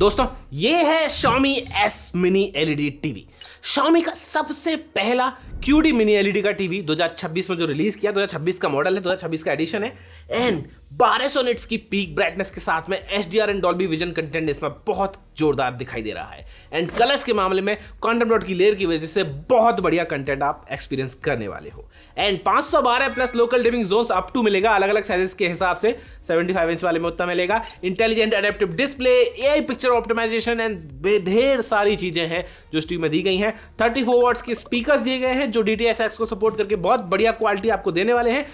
दोस्तों ये है Xiaomi S Mini LED TV. Xiaomi का सबसे पहला QD Mini LED का टीवी 2026 में जो रिलीज किया, 2026 का मॉडल है, 2026 का एडिशन है एंड 1200 निट्स की पीक ब्राइटनेस के साथ में HDR and Dolby Vision content इसमें बहुत जोरदार दिखाई दे रहा है एंड कलर्स के मामले में क्वांटम डॉट की लेयर की वजह से बहुत बढ़िया कंटेंट आप एक्सपीरियंस करने वाले हो and 512 plus local dimming zones up to मिलेगा अलग अलग साइजेस के हिसाब से। 75 इंच वाले में उतना मिलेगा। Intelligent adaptive display, AI picture optimization and ढेर सारी चीजें हैं जो इस टीवी में दी गई हैं। 34 वॉट्स के स्पीकर्स दिए गए हैं जो DTS:X को सपोर्ट करके बहुत बढ़िया क्वालिटी आपको देने वाले हैं।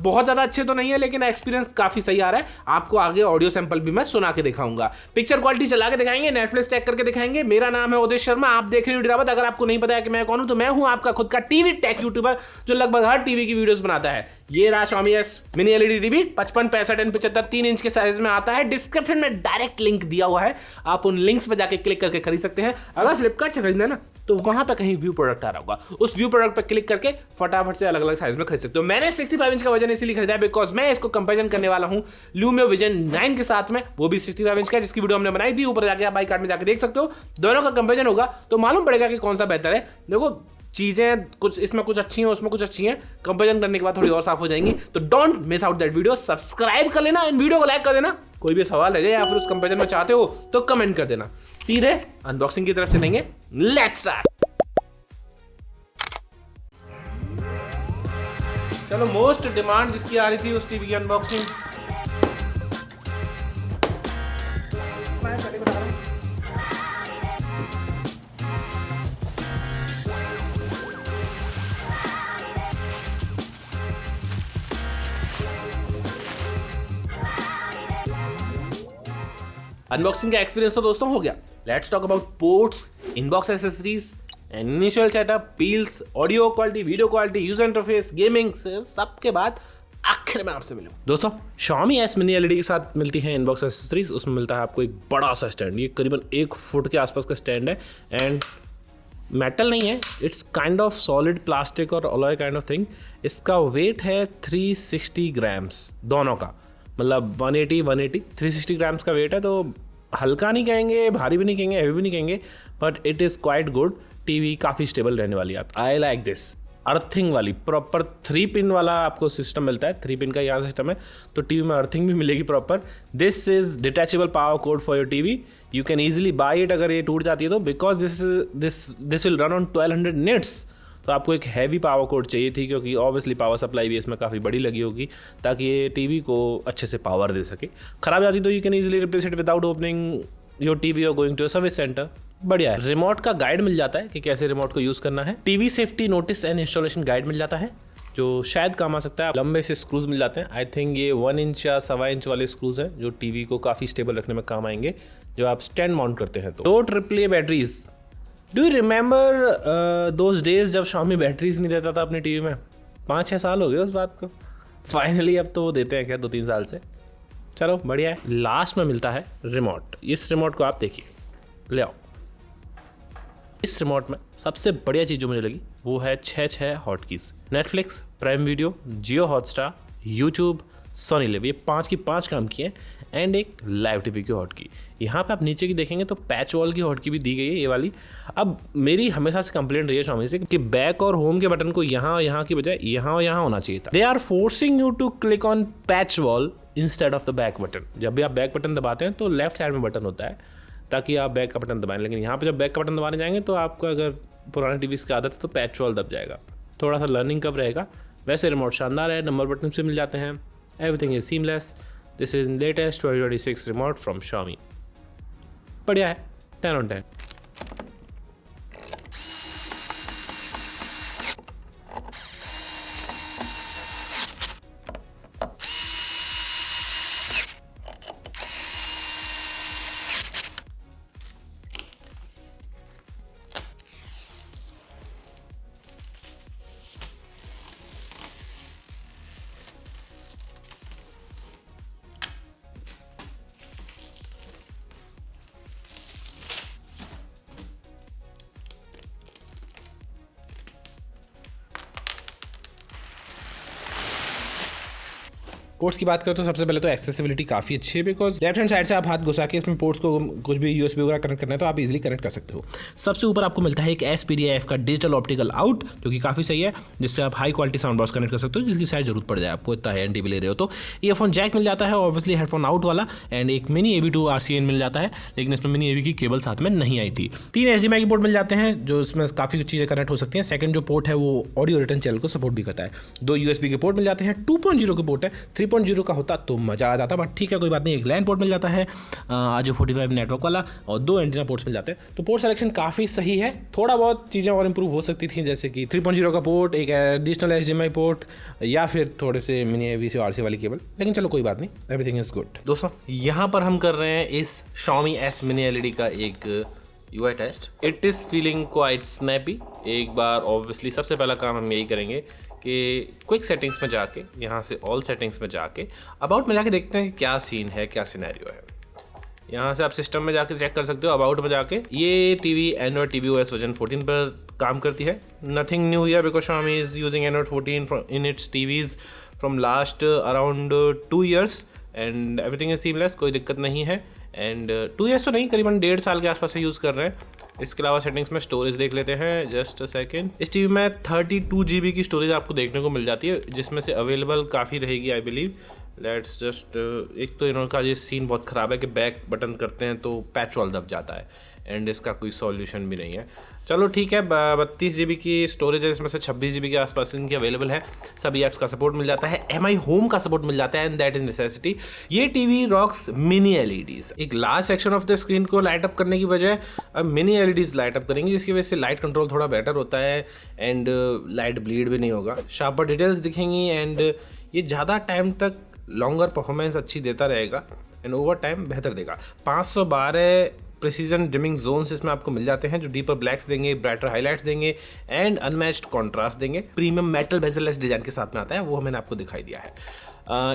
बहुत ज्यादा अच्छे तो नहीं है लेकिन एक्सपीरियंस काफी सही आ रहा है। आपको आगे ऑडियो सैंपल भी मैं सुना के दिखाऊंगा, पिक्चर क्वालिटी चला के दिखाएंगे, नेटफ्लिक्स चेक करके दिखाएंगे। मेरा नाम है उदय शर्मा, आप देख रहे हो ड्रावत। अगर आपको नहीं पता है कि मैं कौन हूं तो मैं हूं आपका खुद का टीवी टेक यूट्यूबर जो लगभग हर टीवी की वीडियोस बनाता है। ये रहा Xiaomi S Mini LED TV 55, 65 and 75 3 inch के साइज में आता है। डिस्क्रिप्शन में डायरेक्ट लिंक दिया हुआ है, आप उन लिंक्स पे जाके क्लिक करके खरीद सकते हैं। अगर फ्लिपकार्ट से खरीदना है ना तो वहां पे कहीं व्यू प्रोडक्ट आ रहा होगा, उस व्यू प्रोडक्ट पे क्लिक करके फटाफट से अलग अलग साइज में खरीद सकते हो। मैंने 65 इंच का वर्जन इसीलिए खरीदा है बिकॉज मैं इसको कंपेरिजन करने वाला हूं Lumia Vision 9 के साथ में, वो भी 65 इंच का जिसकी वीडियो हमने बनाई थी। ऊपर जाके आप आई कार्ड में जाके देख सकते हो, दोनों का कंपेरिजन होगा तो मालूम पड़ेगा कि कौन सा बेहतर है। देखो चीजें कुछ इसमें कुछ अच्छी हैं, उसमें कुछ अच्छी हैं, कंपेरिजन करने के बाद थोड़ी और साफ हो जाएंगी। तो don't miss out that video, subscribe कर लेना एंड वीडियो को लाइक कर देना। कोई भी सवाल है या फिर उस कंपेरिजन में चाहते हो तो कमेंट कर देना। सीधे अनबॉक्सिंग की तरफ चलेंगे, लेट्स स्टार्ट। चलो मोस्ट डिमांड जिसकी आ रही थी उस टीवी की अनबॉक्सिंग अनबॉक्सिंग का एक्सपीरियंस तो दोस्तों हो गया। Let's talk about ports, inbox accessories, initial setup, peels, audio quality, video quality, user interface, gaming, सबके बाद आखिर में आपसे मिलूं। दोस्तों Xiaomi S Mini LED के साथ मिलती है इनबॉक्स एक्सेसरीज। उसमें मिलता है आपको एक बड़ा सा स्टैंड, ये करीबन 1 फुट के आसपास का स्टैंड है एंड मेटल नहीं है, it's kind of solid plastic और अलॉय काइंड ऑफ थिंग। इसका वेट है 360 ग्राम्स दोनों का, मतलब 180 360 ग्राम्स का वेट है। तो हल्का नहीं कहेंगे, भारी भी नहीं कहेंगे, हैवी भी नहीं कहेंगे, but it is quite good. TV काफ़ी स्टेबल रहने वाली है। आई लाइक दिस अर्थिंग वाली प्रॉपर 3 पिन वाला आपको सिस्टम मिलता है। 3 पिन का यहाँ सिस्टम है तो टीवी में अर्थिंग भी मिलेगी proper. This is detachable power code for your TV, you can easily by it अगर ये टूट जाती है तो, because this will run on 1200 nits. तो आपको एक हैवी पावर कोड चाहिए थी क्योंकि ऑब्वियसली पावर सप्लाई भी इसमें काफ़ी बड़ी लगी होगी ताकि ये टीवी को अच्छे से पावर दे सके। खराब जाती तो you can easily replace it without opening your TV और going to a service centre. बढ़िया है। रिमोट का गाइड मिल जाता है कि कैसे रिमोट को यूज़ करना है। TV safety notice and installation guide मिल जाता है जो शायद काम आ सकता है। लंबे से स्क्रूज मिल जाते हैं, आई थिंक ये 1 इंच या 1.25 इंच वाले स्क्रूज हैं जो टीवी को काफ़ी स्टेबल रखने में काम आएंगे जो आप स्टैंड माउंट करते हैं। तो 2 AAA batteries. Do you remember those days जब Xiaomi बैटरीज नहीं देता था अपनी टीवी में? 5-6 साल हो गए उस बात को। फाइनली अब तो वो देते हैं क्या 2-3 साल से। चलो बढ़िया है। लास्ट में मिलता है रिमोट। इस रिमोट को आप देखिए, ले आओ। इस रिमोट में सबसे बढ़िया चीज़ जो मुझे लगी वो है 6 हॉटकीज। नेटफ्लिक्स, प्राइम वीडियो, जियो हॉटस्टार, यूट्यूब, सोनी लिव, ये 5 की 5 काम किए एंड एक लाइव टीवी की हॉटकी। यहाँ पे आप नीचे की देखेंगे तो पैच वॉल की हॉटकी भी दी गई है, ये वाली। अब मेरी हमेशा से कंप्लेंट रही है Xiaomi से कि बैक और होम के बटन को यहाँ की बजाय यहाँ होना चाहिए था। They are forcing you to click on patch wall instead of the back button. जब भी आप बैक बटन दबाते हैं तो लेफ्ट साइड में बटन होता है ताकि आप बैक का बटन दबाएं, लेकिन यहाँ पे जब बैक का बटन दबाने जाएंगे तो आपको अगर पुराने टीवी की आदत है तो पैच वॉल दब जाएगा। थोड़ा सा लर्निंग कब रहेगा। वैसे रिमोट शानदार है, नंबर बटन से मिल जाते हैं, everything is seamless. This is latest 2026 remote from Xiaomi। बढ़िया है, 10 on 10। पोर्ट्स की बात करें तो सबसे पहले तो एक्सेसिबिलिटी काफ़ी अच्छी है, बिकॉज लेफ्ट हैंड साइड से आप हाथ घुसा के इसमें पोर्ट्स को कुछ भी यूएसबी वगैरह कनेक्ट करना है तो आप इजीली कनेक्ट कर सकते हो। सबसे ऊपर आपको मिलता है एक SPDIF का डिजिटल ऑप्टिकल आउट, जो कि काफ़ी सही है, जिससे आप high quality sound box connect कर सकते हो, जिसकी शायद जरूरत पड़ जाए आपको, इतना एन ले रहे हो तो। ईयरफोन जैक मिल जाता है, ऑब्वियसली हेडफोन आउट वाला, एंड एक मिनी AV2 RCA मिल जाता है, लेकिन इसमें मिनी AV की केबल साथ में नहीं आई थी। 3 HDMI की पोर्ट मिल जाते हैं, जो इसमें काफ़ी चीज़ें कनेक्ट हो सकती हैं। सेकंड जो पोर्ट है वो ऑडियो रिटर्न चैनल को सपोर्ट भी करता है। 2 USB के पोर्ट मिल जाते हैं। 2.0 के पोर्ट है, 3.0 का होता तो मज़ा आ जाता, बट ठीक है कोई बात नहीं। एक लैन पोर्ट मिल जाता है RJ45 नेटवर्क वाला, और 2 एंटीना पोर्ट्स मिल जाते हैं। तो पोर्ट सिलेक्शन काफ़ी सही है। थोड़ा बहुत चीज़ें और इंप्रूव हो सकती थी, जैसे कि 3.0 का पोर्ट, एक एडिशनल HDMI पोर्ट, या फिर थोड़े से मिनी AV से RC वाली केबल, लेकिन चलो कोई बात नहीं, एवरीथिंग इज गुड। दोस्तों यहाँ पर हम कर रहे हैं इस Xiaomi S Mini LED का एक UI टेस्ट। It is feeling quite snappy. एक बार ऑब्वियसली सबसे पहला काम हम यही करेंगे कि क्विक सेटिंग्स में जाके, यहाँ से ऑल सेटिंग्स में जाके अबाउट में जाके देखते हैं कि क्या सीन है, क्या सिनेरियो है। यहाँ से आप सिस्टम में जाके चेक कर सकते हो। अबाउट में जाके ये टीवी एंड्रॉइड tvOS वर्जन 14 पर काम करती है। Nothing new here because Xiaomi is using Android 14 in its TVs from last around 2 years and everything is seamless, कोई दिक्कत नहीं है। एंड 2 years तो नहीं, करीबन 1.5 साल के आसपास से यूज़ कर रहे हैं। इसके अलावा सेटिंग्स में स्टोरेज देख लेते हैं, जस्ट अ सेकेंड। इस टीवी में 32 GB की स्टोरेज आपको देखने को मिल जाती है, जिसमें से अवेलेबल काफ़ी रहेगी आई बिलीव। लेट्स जस्ट, एक तो इनका ये सीन बहुत ख़राब है कि बैक बटन करते हैं तो पैच वॉल दब जाता है, एंड इसका कोई सॉल्यूशन भी नहीं है। चलो ठीक है, 32 GB की स्टोरेज है, इसमें से 26 GB के आसपास इनकी अवेलेबल है। सभी ऐप्स का सपोर्ट मिल जाता है, MI होम का सपोर्ट मिल जाता है, एंड दैट इज नेसेसिटी। ये टीवी रॉक्स मिनी LEDs। एक large section of the screen को लाइट अप करने की बजाय अब मिनी LEDs लाइट अप करेंगे, जिसकी वजह से लाइट कंट्रोल थोड़ा बेटर होता है, एंड लाइट ब्लीड भी नहीं होगा, शार्पर डिटेल्स दिखेंगी, एंड ये ज़्यादा टाइम तक लॉन्गर परफॉर्मेंस अच्छी देता रहेगा, एंड ओवर टाइम बेहतर देगा। 512 प्रिसीजन डिमिंग जोन्स इसमें आपको मिल जाते हैं, जो डीपर ब्लैक्स देंगे, ब्राइटर हाईलाइट्स देंगे, एंड अनमैच्ड कॉन्ट्रास्ट देंगे। प्रीमियम मेटल बेजललेस डिजाइन के साथ में आता है, वो मैंने आपको दिखाई दिया है।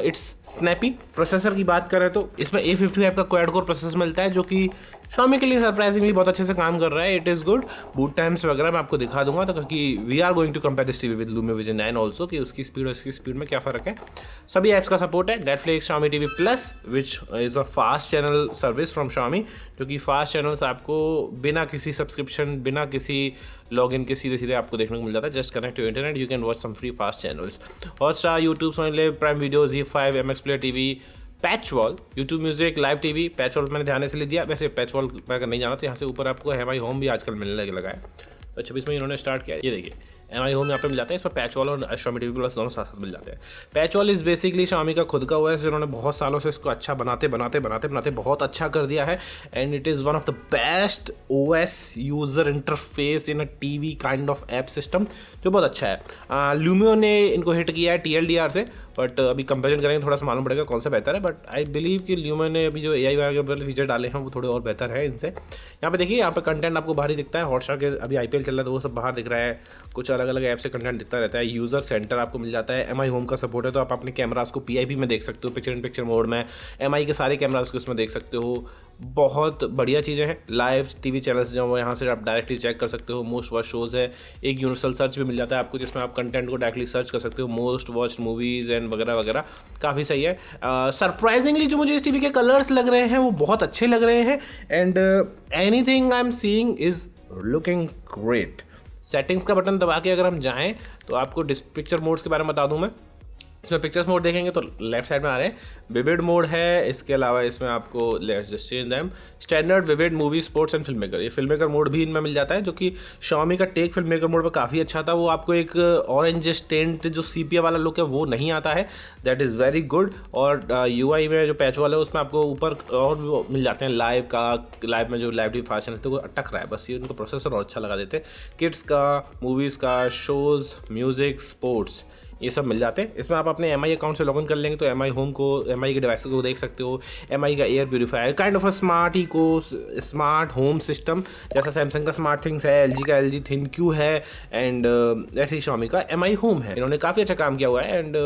It's snappy. प्रोसेसर की बात करें तो इसमें A55 का क्वाड कोर प्रोसेसर मिलता है, जो कि Xiaomi के लिए सरप्राइजिंगली बहुत अच्छे से काम कर रहा है। It is good. Boot times वगैरह मैं आपको दिखा दूंगा, तो क्योंकि we are going to compare this TV with Lumia Vision 9 also, कि उसकी स्पीड और इसकी स्पीड में क्या फ़र्क है। सभी ऐप्स का सपोर्ट है। Netflix, Xiaomi TV Plus, which is a fast channel service from Xiaomi, जो कि फास्ट चैनल्स आपको बिना किसी सब्सक्रिप्शन, बिना किसी लॉगिन के सीधे सीधे आपको देखने को मिल जाता है। Just connect to internet, you can watch some free fast channels. Hotstar, YouTube, Sony Liv, Prime Video, ZEE5, MX Player TV, patch wall, YouTube music, live TV. Patch wall मैंने ध्यान से ले दिया, वैसे पैच वॉल मैं अगर नहीं जाना तो यहाँ से ऊपर आपको MI होम भी आजकल मिलने लगा है। तो 26 में इन्होंने स्टार्ट किया। ये देखिए MI होम यहाँ पे मिल जाता है, इस पर पैच वॉल और Xiaomi TV Plus दोनों साथ साथ मिल जाते हैं। Patch wall is basically Xiaomi का खुद का हुआ है, इन्होंने बहुत सालों से इसको अच्छा बनाते बहुत अच्छा कर दिया है, and it is one of the best OS user interface in a TV kind of app system, जो बहुत अच्छा है। Lumio ने इनको हिट किया है TLDR से, बट अभी कंपेरिजन करेंगे थोड़ा सा मालूम पड़ेगा कौन सा बेहतर है। बट आई बिलीव कि Lumia ने अभी जो AI वाले फीचर डाले हैं वो थोड़े और बेहतर है इनसे। यहाँ पे देखिए, यहाँ पे कंटेंट आपको बाहर ही दिखता है। हॉटस्टार के अभी IPL चल रहा है तो वो सब बाहर दिख रहा है, कुछ अलग अलग ऐप से कंटेंट दिखता रहता है। यूज़र सेंटर आपको मिल जाता है। MI होम का सपोर्ट है, तो आप अपने कैमरास को PIP में देख सकते हो, पिक्चर इन पिक्चर मोड में। MI के सारे कैमरास को इसमें देख सकते हो। बहुत बढ़िया चीज़ें हैं। लाइव TV चैनल्स जो वो यहाँ से आप डायरेक्टली चेक कर सकते हो। मोस्ट वॉच शोज़ है। एक यूनिवर्सल सर्च भी मिल जाता है आपको, जिसमें आप कंटेंट को डायरेक्टली सर्च कर सकते हो, मोस्ट वॉच्ड मूवीज़ एंड वगैरह वगैरह। काफ़ी सही है। सरप्राइजिंगली जो मुझे इस टीवी के कलर्स लग रहे हैं वो बहुत अच्छे लग रहे हैं, and anything I am seeing is looking great. Settings का बटन दबा के अगर हम जाएँ तो आपको पिक्चर मोड्स के बारे में बता दूँ मैं। इसमें पिक्चर्स मोड देखेंगे तो लेफ्ट साइड में आ रहे हैं। विविड मोड है, इसके अलावा इसमें आपको let's just change them, standard, vivid, movie, sports and film maker. ये फिल्म मेकर मोड भी इनमें मिल जाता है, जो कि Xiaomi का टेक फिल्म मेकर मोड पर काफ़ी अच्छा था। वो आपको एक ऑरेंज टेंट जो सीपिया वाला लुक है वो नहीं आता है, दैट इज़ वेरी गुड। और UI में जो पैच वाला है उसमें आपको ऊपर और भी मिल जाते हैं। लाइव में जो लाइव टी फास्ट चैनल थे वो अटक रहा है, बस ये उनका प्रोसेसर और अच्छा लगा देते हैं। किड्स का, मूवीज़ का, शोज़, म्यूज़िक, स्पोर्ट्स, ये सब मिल जाते हैं। इसमें आप अपने MI अकाउंट से लॉगिन कर लेंगे तो MI होम को, MI के डिवाइस को देख सकते हो। MI का air purifier, kind of a smart home system, जैसा सैमसंग का स्मार्ट थिंग्स है, LG का LG ThinQ है, एंड ऐसे ही Xiaomi का MI होम है। इन्होंने काफ़ी अच्छा काम किया हुआ है, एंड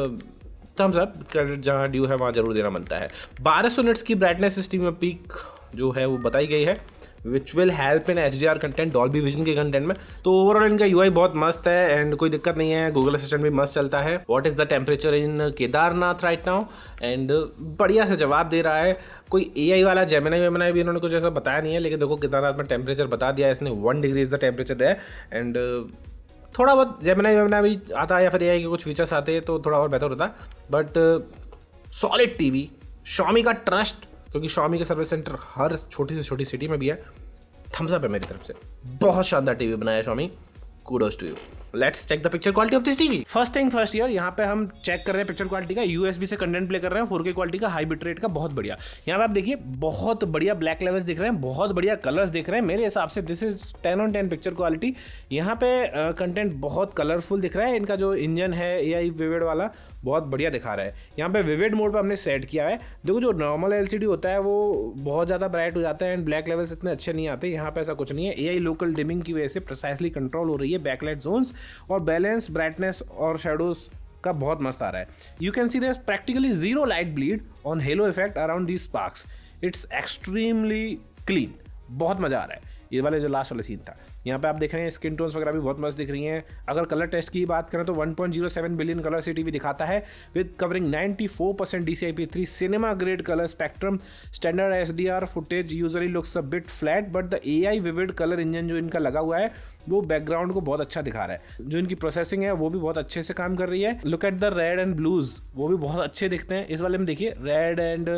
थम्स अप, क्रेडिट जहाँ ड्यू है वहाँ जरूर देना बनता है। 1200 निट्स की ब्राइटनेस इस टीवी में पीक जो है वो बताई गई है, which will help in HDR content, Dolby vision के कंटेंट में। तो ओवरऑल इनका UI बहुत मस्त है एंड कोई दिक्कत नहीं है, गूगल असिस्टेंट भी मस्त चलता है। What is the temperature in Kedarnath right now, and बढ़िया से जवाब दे रहा है। कोई AI वाला जेमिनी भी इन्होंने कुछ ऐसा बताया नहीं है, लेकिन देखो केदारनाथ में टेम्परेचर बता दिया है इसने, 1 degree is the temperature there. And थोड़ा बहुत जेमिनी भी आता है या फिर AI के कुछ फीचर्स आते हैं तो थोड़ा और बेहतर होता है, बट सॉलिड टीवी, Xiaomi का ट्रस्ट, क्योंकि Xiaomi के सर्विस सेंटर हर छोटी से छोटी सिटी में भी है। थम्स अप है मेरी तरफ से, बहुत शानदार टीवी बनाया Xiaomi, kudos to you. Let's check the picture quality of this TV. First thing first यार, यहाँ पे हम चेक कर रहे हैं पिक्चर क्वालिटी का, USB से कंटेंट प्ले कर रहे हैं, 4K क्वालिटी का, हाई बिट रेट का, बहुत बढ़िया। यहाँ पे आप देखिए बहुत बढ़िया ब्लैक लेवल्स दिख रहे हैं, बहुत बढ़िया कलर्स दिख रहे हैं। मेरे हिसाब से this is 10 on 10 picture quality. यहाँ पे कंटेंट बहुत कलरफुल दिख रहा है। इनका जो इंजन है AI विविड वाला बहुत बढ़िया दिखा रहा है। यहाँ पे विविड मोड पे हमने सेट किया है। देखो जो नॉर्मल LCD होता है वो बहुत ज़्यादा ब्राइट हो जाता है एंड ब्लैक लेवल्स इतने अच्छे नहीं आते। यहाँ पे ऐसा कुछ नहीं है। AI लोकल डिमिंग की वजह से प्रिसाइसली कंट्रोल हो रही है बैकलाइट जोन्स, और बैलेंस ब्राइटनेस और शेडोज का बहुत मस्त आ रहा है। You can see there is practically zero light bleed on halo effect around these sparks. It's extremely clean, बहुत मज़ा आ रहा है। ये वाले जो लास्ट वाला सीन था, यहाँ पे आप देख रहे हैं स्किन टोन्स वगैरह भी बहुत मस्त दिख रही हैं। अगर कलर टेस्ट की बात करें तो 1.07 बिलियन कलर CTV दिखाता है with covering 94% DCI-P3 cinema grade colour spectrum. Standard HDR footage usually looks a bit flat, but the AI vivid colour engine जो इनका लगा हुआ है वो बैकग्राउंड को बहुत अच्छा दिखा रहा है। जो इनकी प्रोसेसिंग है वो भी बहुत अच्छे से काम कर रही है। Look at the red and blues, वो भी बहुत अच्छे दिखते हैं। इस वाले में देखिए रेड एंड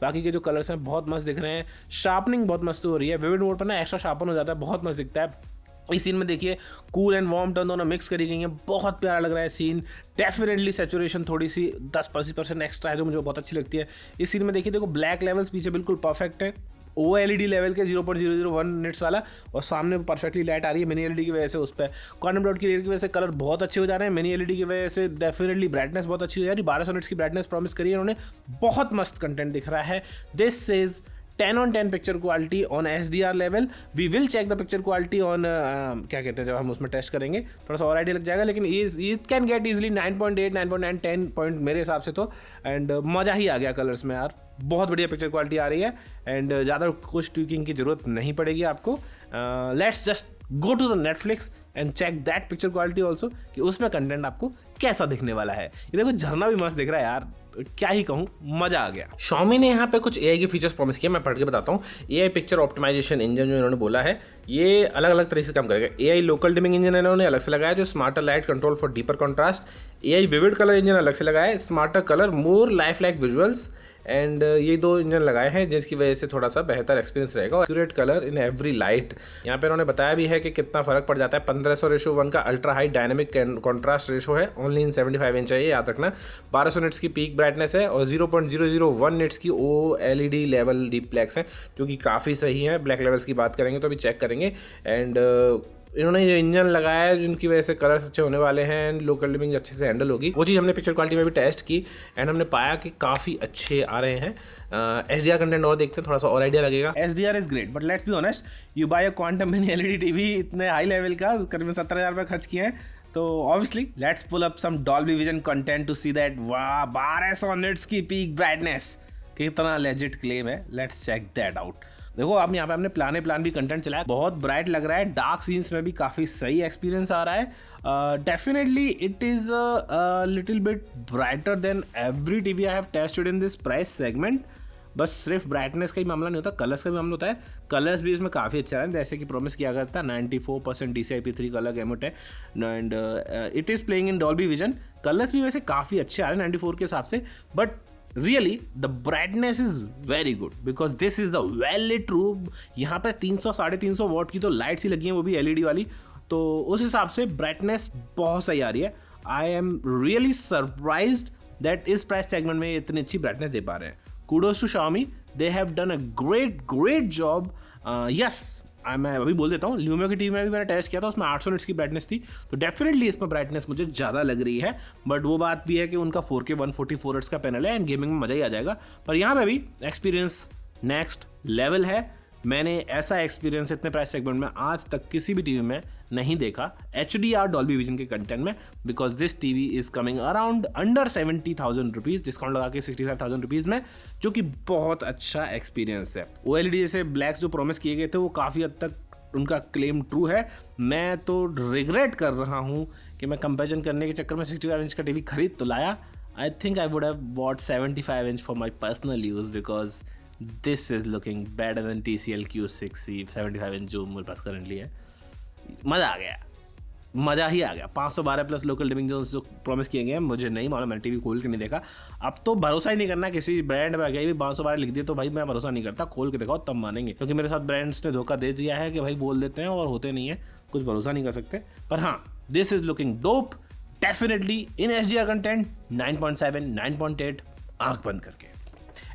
बाकी के जो कलर्स हैं बहुत मस्त दिख रहे हैं। शार्पनिंग बहुत मस्त हो रही है। विविड मोड पर ना एक्स्ट्रा शार्पन हो जाता है, बहुत मस्त दिखता है। इस सीन में देखिए कूल एंड वार्म टोन दोनों मिक्स करी गई हैं, बहुत प्यारा लग रहा है सीन। डेफिनेटली सेचुरेशन थोड़ी सी 10-20% एक्स्ट्रा है जो मुझे बहुत अच्छी लगती है। इस सीन में देखिए देखो ब्लैक लेवल्स पीछे बिल्कुल परफेक्ट है, OLED लेवल के 0.001 निट्स वाला, और सामने परफेक्टली लाइट आ रही है मिनी LED की वजह से। उस पर क्वांटम डॉट की वजह से कलर बहुत अच्छे हो जा रहे हैं। मिनी LED की वजह से डेफिनेटली ब्राइटनेस बहुत अच्छी हो जा रही है। 1200 निट्स की ब्राइटनेस प्रॉमिस करी है उन्होंने, बहुत मस्त कंटेंट दिख रहा है। This is 10 on 10 picture quality on HDR level. We will check the picture quality on क्या कहते हैं जब हम उसमें टेस्ट करेंगे, थोड़ा सा और आइडिया लग जाएगा, लेकिन it can get easily 9.8, 9.9, 10 point मेरे हिसाब से तो। एंड मज़ा ही आ गया कलर्स में यार, बहुत बढ़िया पिक्चर क्वालिटी आ रही है एंड ज़्यादा कुछ ट्विकिंग की ज़रूरत नहीं पड़ेगी आपको। Let's just go to the Netflix and check that picture quality also कि उसमें कंटेंट आपको कैसा दिखने वाला है। ये देखो झरना भी मस्त दिख रहा है यार, क्या ही कहूँ, मजा आ गया। Xiaomi ने यहाँ पे कुछ AI के फीचर्स प्रॉमिस किए, मैं पढ़ के बताता हूँ। AI पिक्चर ऑप्टिमाइजेशन इंजन जो इन्होंने बोला है ये अलग अलग तरीके से काम करेगा। AI लोकल डिमिंग इंजन इन्होंने अलग से लगाया जो smarter light control for deeper contrast. AI vivid colour engine अलग से लगाया है, smarter colour more life like visuals. And ये 2 इंजन लगाए हैं जिसकी वजह से थोड़ा सा बेहतर एक्सपीरियंस रहेगा। Accurate colour in every light, यहाँ पे इन्होंने बताया भी है कि कितना फर्क पड़ जाता है। 1500:1 का ultra high dynamic contrast ratio है, ओनली इन 75 इंच है ये, याद रखना। 1200 निट्स की पीक ब्राइटनेस है और 0.001 निट्स की OLED लेवल डीप्लेक्स है, जो कि काफ़ी सही है। ब्लैक लेवल्स की बात करेंगे तो अभी चेक करेंगे। एंड इन्होंने जो इंजन लगाया है जिनकी वजह से कलर्स अच्छे होने वाले हैं एंड लोकल डिमिंग अच्छे से हैंडल होगी, वो चीज़ हमने पिक्चर क्वालिटी में भी टेस्ट की एंड हमने पाया कि काफ़ी अच्छे आ रहे हैं। HDR कंटेंट और देखते हैं, थोड़ा सा और आइडिया लगेगा। HDR is great, but let's be honest, you buy a quantum mini LED TV इतने हाई लेवल का, करीबन 70,000 रुपये खर्च किए हैं, तो obviously let's pull up some Dolby Vision content to see that. वाह, 1200 निट्स की पीक ब्राइटनेस, कितना लेजिट क्लेम है। Let's check that out. देखो अब यहाँ पे हमने प्लान भी कंटेंट चलाया, बहुत ब्राइट लग रहा है। डार्क सीन्स में भी काफ़ी सही एक्सपीरियंस आ रहा है। Definitely it is little bit brighter then every TV I have tested in this price segment. बस सिर्फ ब्राइटनेस का ही मामला नहीं होता, कलर्स का भी मामला होता है। कलर्स भी इसमें काफ़ी अच्छा है, जैसे कि प्रॉमिस किया गया था। 94% DCI-P3 कलर गैमुट है and it is playing in Dolby vision. Colours भी वैसे काफ़ी अच्छे आ रहे हैं 94 के हिसाब से, but really the brightness is very good because this is the well lit room. यहाँ पे 300-350 वॉट की तो लाइट्स ही लगी हैं, वो भी LED वाली, तो उस हिसाब से ब्राइटनेस बहुत सही आ रही है। I am really surprised that इस प्राइस सेगमेंट में इतनी अच्छी ब्राइटनेस दे पा रहे हैं। Kudos to Xiaomi, they have done a great job. Yes, मैं अभी बोल देता हूँ, ल्यूमियो की टीवी में भी मैंने टेस्ट किया था, उसमें 800 निट्स की ब्राइटनेस थी, तो डेफिनेटली इसमें ब्राइटनेस मुझे ज़्यादा लग रही है। बट वो बात भी है कि उनका 4K 144 हर्ट्ज का पैनल है एंड गेमिंग में मज़ा ही आ जाएगा। पर यहाँ पे भी एक्सपीरियंस नेक्स्ट लेवल है। मैंने ऐसा एक्सपीरियंस इतने प्राइस सेगमेंट में आज तक किसी भी टीवी में नहीं देखा HDR डॉल्बी विजन के कंटेंट में, because this TV is coming around under 70,000 rupees, discount लगा के 65,000 रुपीज़ में, जो कि बहुत अच्छा एक्सपीरियंस है। OLED जैसे ब्लैक्स जो प्रॉमिस किए गए थे वो काफ़ी हद तक उनका क्लेम ट्रू है। मैं तो रिग्रेट कर रहा हूँ कि मैं कंपेरिजन करने के चक्कर में 65 इंच का टीवी खरीद तो लाया। I think I would have bought 75 inch for my personal use because this is looking better than TCL Q6C 75 inch जो मेरे पास करंटली है। मज़ा आ गया, मज़ा ही आ गया। 512 प्लस लोकल डिमिंग जो प्रॉमिस किए गए हैं मुझे नहीं मालूम, मैंने टीवी खोल के नहीं देखा। अब तो भरोसा ही नहीं करना किसी ब्रांड में, गई भी 512 लिख दिए तो भाई मैं भरोसा नहीं करता, खोल के दिखाओ तब मानेंगे, क्योंकि मेरे साथ ब्रांड्स ने धोखा दे दिया है कि भाई बोल देते हैं और होते नहीं है, कुछ भरोसा नहीं कर सकते। पर हाँ, this is looking dope definitely in HDR content 9.7 9.8 आंख बंद करके।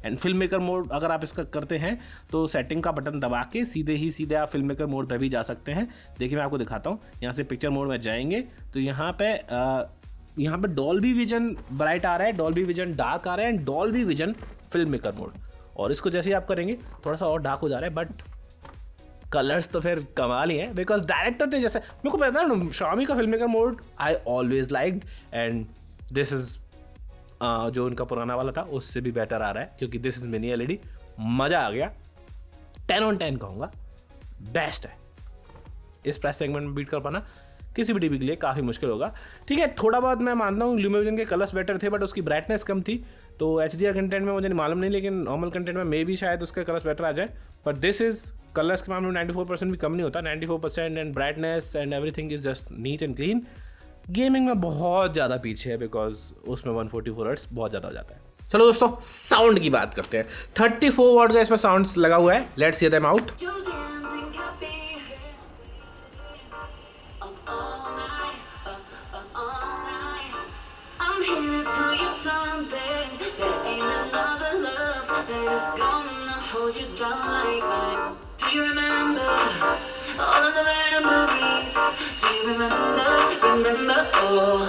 एंड फिल्म मेकर मोड अगर आप इसका करते हैं तो सेटिंग का बटन दबा के सीधे आप फिल्म मेकर मोड पे भी जा सकते हैं। देखिए मैं आपको दिखाता हूँ, यहाँ से पिक्चर मोड में जाएंगे तो यहाँ पे डॉल्बी विजन ब्राइट आ रहा है, डॉल्बी विजन डार्क आ रहा है and Dolby vision film maker mode. और इसको जैसे ही आप करेंगे थोड़ा सा और डार्क हो जा रहा है, बट कलर्स तो फिर कमाल ही है, बिकॉज डायरेक्टर ने जैसे मेरे को पता है ना Xiaomi का film maker mode I always liked and this is जो उनका पुराना वाला था उससे भी बेटर आ रहा है, क्योंकि दिस इज मिनी LED। मज़ा आ गया, 10 on 10 कहूँगा, बेस्ट है। इस प्राइस सेगमेंट में बीट कर पाना किसी भी टीवी के लिए काफ़ी मुश्किल होगा। ठीक है, थोड़ा बहुत मैं मानता हूँ ल्यूमिविजन के कलर्स बेटर थे बट उसकी ब्राइटनेस कम थी, तो HDR कंटेंट में मुझे मालूम नहीं, लेकिन नॉर्मल कंटेंट में मे भी शायद उसके कलर्स बेटर आ जाए। बट दिस इज कलर्स के मामले में 94% भी कम नहीं होता, 94% and brightness and everything is just neat and clean. Gaming में बहुत ज़्यादा पीछे है बिकॉज उसमें 144 हर्ट्ज बहुत ज़्यादा हो जाता है। चलो दोस्तों साउंड की बात करते हैं। 34 वॉट का इसमें साउंड लगा हुआ है, let's hear them out. Hold you down like mine. Do you remember all of the memories? Do you remember all?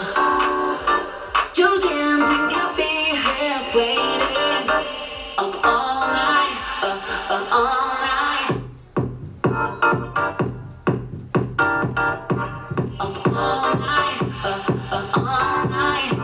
You didn't think I'd be here waiting up all night, all night, up all night, all night.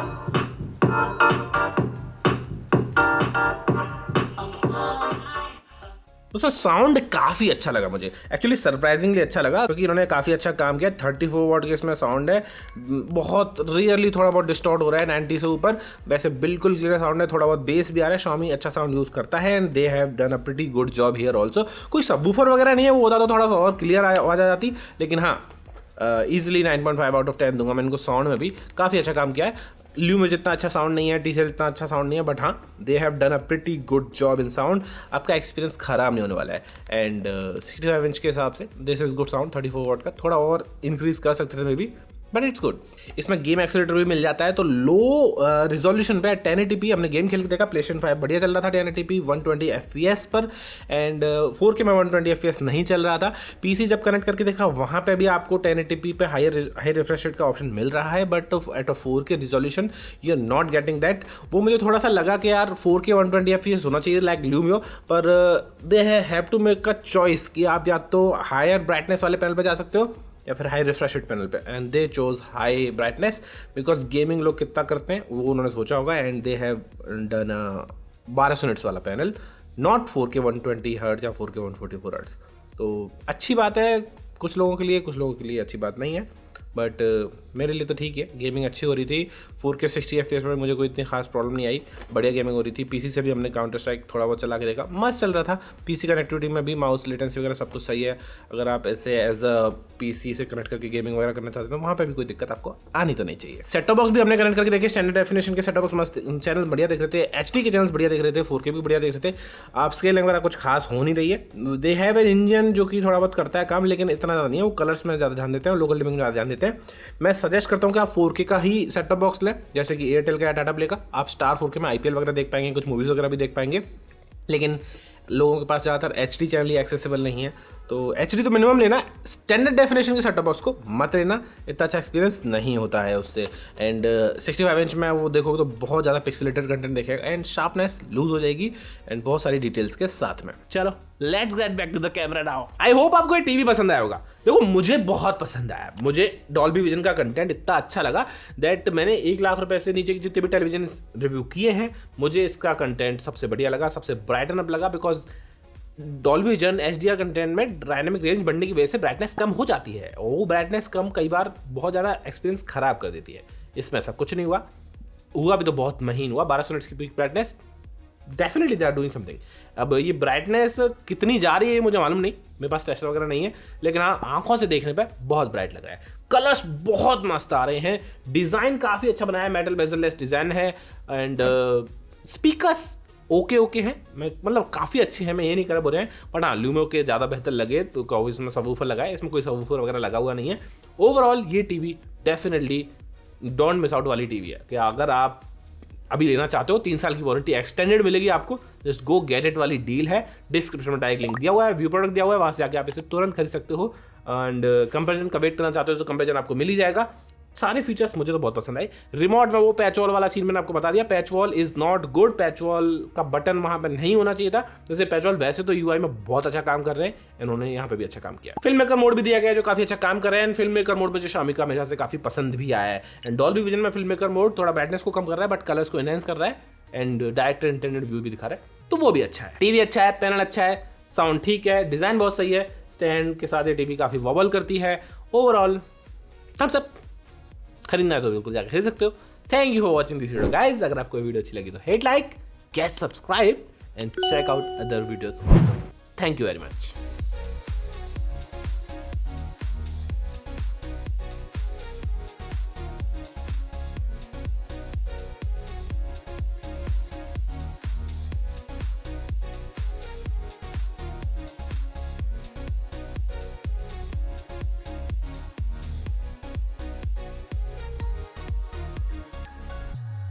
उसका sound काफ़ी अच्छा लगा मुझे, actually surprisingly अच्छा लगा, क्योंकि इन्होंने काफ़ी अच्छा काम किया। 34 वॉट के इसमें साउंड है, बहुत रियरली थोड़ा बहुत डिस्टॉर्ट हो रहा है 90 से ऊपर, वैसे बिल्कुल क्लियर साउंड है, थोड़ा बहुत बेस भी आ रहा है। Xiaomi अच्छा साउंड यूज़ करता है and they have done a pretty good job here also. कोई सबवूफर वगैरह नहीं है, वो होता तो थोड़ा सा और क्लियर आवाज़ आ जाती, लेकिन हाँ ईजिली 9.5 आउट ऑफ 10 दूंगा मैं इनको। साउंड में भी काफ़ी अच्छा काम किया है। ल्यू में जितना अच्छा साउंड नहीं है, TCL जितना अच्छा साउंड नहीं है, बट हाँ दे have done a pretty good job in sound. आपका एक्सपीरियंस ख़राब नहीं होने वाला है। एंड 65 इंच के हिसाब से this is good sound. 34 what का थोड़ा और इंक्रीज़ कर सकते थे may be, but it's good. इसमें गेम एक्सेलेरेटर भी मिल जाता है, तो लो रिजोल्यूशन पे 1080p हमने गेम खेल के देखा, PlayStation 5 बढ़िया चल रहा था 1080p 120 FPS पर, एंड 4K में 120 FPS नहीं चल रहा था। PC जब कनेक्ट करके देखा वहाँ पे भी आपको 1080p पे हाई रिफ्रेश रेट का ऑप्शन मिल रहा है, but at a 4K resolution you are not getting that. वो मुझे थोड़ा सा लगा कि यार 4K 120 FPS होना चाहिए लाइक ल्यूमियो, पर they have to make a choice कि आप या तो हायर ब्राइटनेस वाले पैनल पर जा सकते हो या फिर हाई रिफ्रेश रेट पैनल पे, and they chose high brightness because gaming लोग कितना करते हैं वो उन्होंने सोचा होगा, and they have done 1200 nits वाला पैनल, नॉट 4K 120 हर्ट्ज या 4K 144 हर्ट्ज। तो अच्छी बात है कुछ लोगों के लिए, कुछ लोगों के लिए अच्छी बात नहीं है, बट मेरे लिए तो ठीक है। गेमिंग अच्छी हो रही थी, 4K 60 FPS में मुझे कोई इतनी खास प्रॉब्लम नहीं आई, बढ़िया गेमिंग हो रही थी। PC से भी हमने काउंटर स्ट्राइक थोड़ा बहुत चला के देखा, मस्त चल रहा था। PC कनेक्टिविटी में भी माउस लेटेंसी वगैरह सब कुछ सही है। अगर आप ऐसे एज अ PC से कनेक्ट करके गेमिंग वगैरह करना चाहते हो तो वहाँ पर भी कोई दिक्कत आपको आनी तो नहीं चाहिए। सेट टॉप बॉक्स भी हमने कनेक्ट करके देखे, स्टैंडर्ड डेफिनेशन के सेट टॉप बॉक्स मस्त, चैनल बढ़िया देख रहे थे, HD के चैनल्स बढ़िया देख रहे थे, 4K भी बढ़िया देख रहे थे। आप स्केलिंग वगैरह कुछ खास हो नहीं रही है। दे हैव एन इंजन जो कि थोड़ा बहुत करता है काम, लेकिन इतना ज़्यादा नहीं है। वो कलर्स में ज़्यादा ध्यान देते हैं, लोकल डिमिंग में ज़्यादा ध्यान देते हैं। मैं सजेस्ट करता हूँ कि आप 4K का ही सेट टॉप बॉक्स लें, जैसे कि एयरटेल का या टाटा प्ले का। आप स्टार 4K में IPL वगैरह देख पाएंगे, कुछ मूवीज़ वगैरह भी देख पाएंगे, लेकिन लोगों के पास ज़्यादातर HD चैनल ही एक्सेसिबल नहीं है, तो HD तो मिनिमम लेना, स्टैंडर्ड डेफिनेशन के सेटअप बॉक्स को मत लेना, इतना अच्छा एक्सपीरियंस नहीं होता है उससे। एंड 65 इंच में वो देखोगे तो बहुत ज़्यादा पिक्सेलेटेड कंटेंट देखेगा एंड शार्पनेस लूज हो जाएगी एंड बहुत सारी डिटेल्स के साथ में। चलो let's get back to the camera now. I hope आपको ये टीवी पसंद आया होगा। देखो मुझे बहुत पसंद आया, मुझे डॉल्बी विजन का कंटेंट इतना अच्छा लगा दैट मैंने 1 लाख रुपए से नीचे के जितने भी टेलीविजन रिव्यू किए हैं, मुझे इसका कंटेंट सबसे बढ़िया लगा, सबसे ब्राइटन अप लगा। Because Dolby vision HDR content में डायनामिक रेंज बढ़ने की वजह से ब्राइटनेस कम हो जाती है, और वो ब्राइटनेस कम कई बार बहुत ज़्यादा एक्सपीरियंस खराब कर देती है। इसमें ऐसा कुछ नहीं हुआ भी तो बहुत महीन हुआ। 1200 निट्स की peak brightness, definitely they are doing something. अब ये ब्राइटनेस कितनी जा रही है मुझे मालूम नहीं, मेरे पास टेस्ट वगैरह नहीं है, लेकिन हाँ आंखों से देखने पे बहुत ब्राइट लग रहा है। कलर्स बहुत मस्त आ रहे हैं, डिज़ाइन काफ़ी अच्छा बनाया है, मेटल बेजल-लेस डिज़ाइन है एंड स्पीकर्स ओके हैं, मैं मतलब काफ़ी अच्छे हैं, मैं ये नहीं कर बोल रहे हैं, बट हाँ ल्यूमो के ज़्यादा बेहतर लगे तो कहो इसमें सबवूफर लगा है, इसमें कोई सबवूफर वगैरह लगा हुआ नहीं है। ओवरऑल ये TV definitely don't miss out वाली टीवी है कि अगर आप अभी लेना चाहते हो 3 साल की वारंटी एक्सटेंडेड मिलेगी आपको, जस्ट गो गेट इट वाली डील है। डिस्क्रिप्शन में डायरेक्ट लिंक दिया हुआ है, व्यू प्रोडक्ट दिया हुआ है, वहाँ से जाके आप इसे तुरंत खरीद सकते हो। एंड कंपैरिजन का वेट करना चाहते हो तो कंपैरिजन आपको मिल ही जाएगा। सारे फीचर्स मुझे तो बहुत पसंद आए। रिमोट में वो पैच वॉल वाला सीन मैंने आपको बता दिया, patch wall is not good, patch wall का बटन वहाँ पर नहीं होना चाहिए था। जैसे पैच वॉल वैसे तो UI में बहुत अच्छा काम कर रहे हैं, इन्होंने यहाँ पे भी अच्छा काम किया। फिल्म मेकर मोड भी दिया गया है जो काफी अच्छा काम कर रहे हैं। फिल्म मेकर मोड मुझे Xiaomi का हमेशा से काफी पसंद भी आया है। एंड डॉल्बी विजन में फिल्म मेकर मोड थोड़ा ब्राइटनेस को कम कर रहा है बट कलर्स को एनहेंस कर रहा है एंड डायरेक्टर इंटेंडेड व्यू भी दिखा रहा है, तो वो भी अच्छा है। टीवी अच्छा है, पैनल अच्छा है, साउंड ठीक है, डिजाइन बहुत सही है, स्टैंड के साथ ये टीवी काफी वॉबल करती है। ओवरऑल थम्स अप, खरीदना है तो बिल्कुल जाकर खरीद सकते हो। Thank you for watching this video guys. अगर आपको वीडियो अच्छी लगी तो hit like, get subscribe and check out other videos also. Thank you very much.